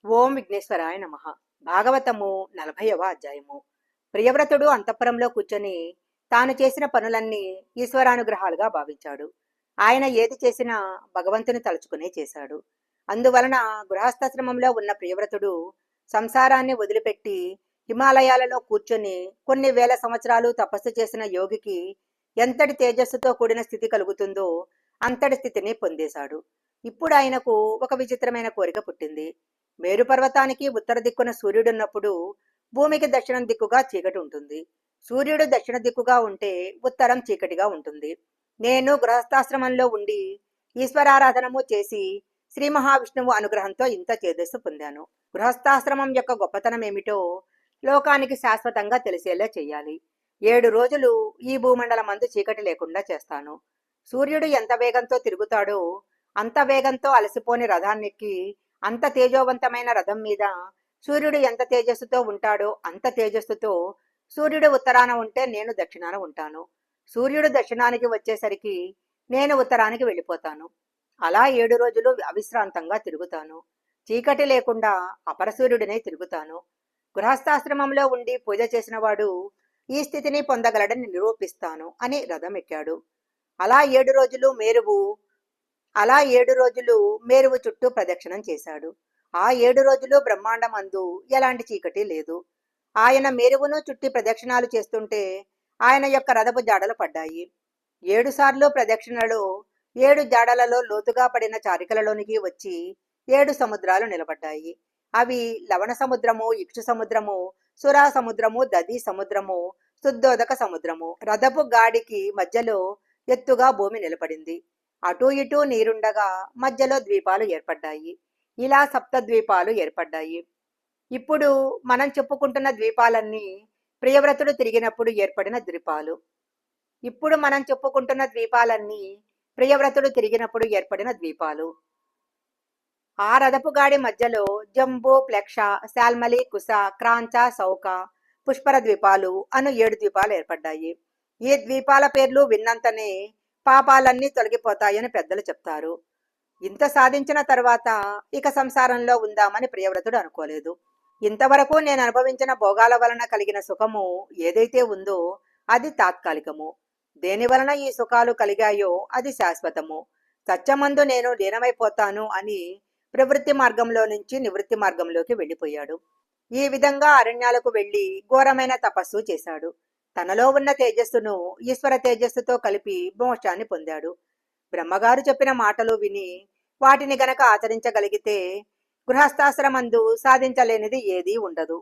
ఓం విఘ్నేశ్వరాయ నమః. భాగవతము 40వ అధ్యాయము. ప్రియవ్రతుడు అంతఃపురంలో కూర్చొని తాను చేసిన పనులన్నీ ఈశ్వరానుగ్రహాలుగా భావించాడు. ఆయన ఏది చేసినా భగవంతుని తలుచుకునే చేశాడు. అందువలన గృహస్థాశ్రమంలో ఉన్న ప్రియవ్రతుడు సంసారాన్ని వదిలిపెట్టి హిమాలయాలలో కూర్చొని కొన్ని వేల సంవత్సరాలు తపస్సు చేసిన యోగికి ఎంతటి తేజస్సుతో కూడిన స్థితి కలుగుతుందో అంతటి స్థితిని పొందేశాడు. ఇప్పుడు ఆయనకు ఒక విచిత్రమైన కోరిక పుట్టింది. మేరు పర్వతానికి ఉత్తర దిక్కున సూర్యుడున్నప్పుడు భూమికి దక్షిణం దిక్కుగా చీకటి ఉంటుంది. సూర్యుడు దక్షిణ దిక్కుగా ఉంటే ఉత్తరం చీకటిగా ఉంటుంది. నేను గృహస్థాశ్రమంలో ఉండి ఈశ్వరారాధనము చేసి శ్రీ మహావిష్ణువు అనుగ్రహంతో ఇంత తేజస్సు పొందాను. గృహస్థాశ్రమం యొక్క గొప్పతనం ఏమిటో లోకానికి శాశ్వతంగా తెలిసేలా చేయాలి. 7 రోజులు ఈ భూమండలమందు చీకటి లేకుండా చేస్తాను. సూర్యుడు ఎంత వేగంతో తిరుగుతాడో అంత వేగంతో అలసిపోని రథాన్నెక్కి అంత తేజోవంతమైన రథం మీద సూర్యుడు ఎంత తేజస్సుతో ఉంటాడో అంత తేజస్సుతో సూర్యుడు ఉత్తరాన ఉంటే నేను దక్షిణాన ఉంటాను. సూర్యుడు దక్షిణానికి వచ్చేసరికి నేను ఉత్తరానికి వెళ్ళిపోతాను. అలా 7 రోజులు అవిశ్రాంతంగా తిరుగుతాను. చీకటి లేకుండా అపరసూర్యుడినే తిరుగుతాను. గృహస్థాశ్రమంలో ఉండి పూజ చేసిన వాడు ఈ స్థితిని పొందగలడని నిరూపిస్తాను అని రథం ఎక్కాడు. అలా 7 రోజులు మేరువు చుట్టూ ప్రదక్షిణం చేశాడు. ఆ 7 రోజులు బ్రహ్మాండం అందు ఎలాంటి చీకటి లేదు. ఆయన మేరువును చుట్టి ప్రదక్షిణాలు చేస్తుంటే ఆయన యొక్క రథపు జాడలు పడ్డాయి. 7 సార్లు ప్రదక్షిణలో 7 జాడలలో లోతుగా పడిన చారికలలోనికి వచ్చి 7 సముద్రాలు నిలబడ్డాయి. అవి లవణ సముద్రము, ఇక్షు సముద్రము, సురా సముద్రము, దది సముద్రము, శుద్ధోదక సముద్రము. రథపు గాడికి మధ్యలో ఎత్తుగా భూమి నిలబడింది. అటూ ఇటూ నీరుండగా మధ్యలో ద్వీపాలు ఏర్పడ్డాయి. ఇలా 7 ద్వీపాలు ఏర్పడ్డాయి. ఇప్పుడు మనం చెప్పుకుంటున్న ద్వీపాలన్నీ ప్రియవ్రతుడు తిరిగినప్పుడు ఏర్పడిన ద్వీపాలు. ఆ రథపు గాడి మధ్యలో జంబూ, ప్లక్ష, శాల్మలి, కుశ, క్రాంచ, సౌక, పుష్పర ద్వీపాలు అను 7 ద్వీపాలు ఏర్పడ్డాయి. ఈ ద్వీపాల పేర్లు విన్నంతనే పాపాలన్నీ తొలగిపోతాయని పెద్దలు చెప్తారు. ఇంత సాధించిన తర్వాత ఇక సంసారంలో ఉందామని ప్రియవ్రతుడు అనుకోలేదు. ఇంతవరకు నేను అనుభవించిన భోగాల వలన కలిగిన సుఖము ఏదైతే ఉందో అది తాత్కాలికము. దేని వలన ఈ సుఖాలు కలిగాయో అది శాశ్వతము. సత్యమందు నేను లీనమైపోతాను అని ప్రవృత్తి మార్గంలో నుంచి నివృత్తి మార్గంలోకి వెళ్ళిపోయాడు. ఈ విధంగా అరణ్యాలకు వెళ్లి ఘోరమైన తపస్సు చేశాడు. తనలో ఉన్న తేజస్సును ఈశ్వర తేజస్సుతో కలిపి మోక్షాన్ని పొందాడు. బ్రహ్మగారు చెప్పిన మాటలు విని వాటిని గనక ఆచరించగలిగితే గృహస్థాశ్రమందు సాధించలేనిది ఏదీ ఉండదు.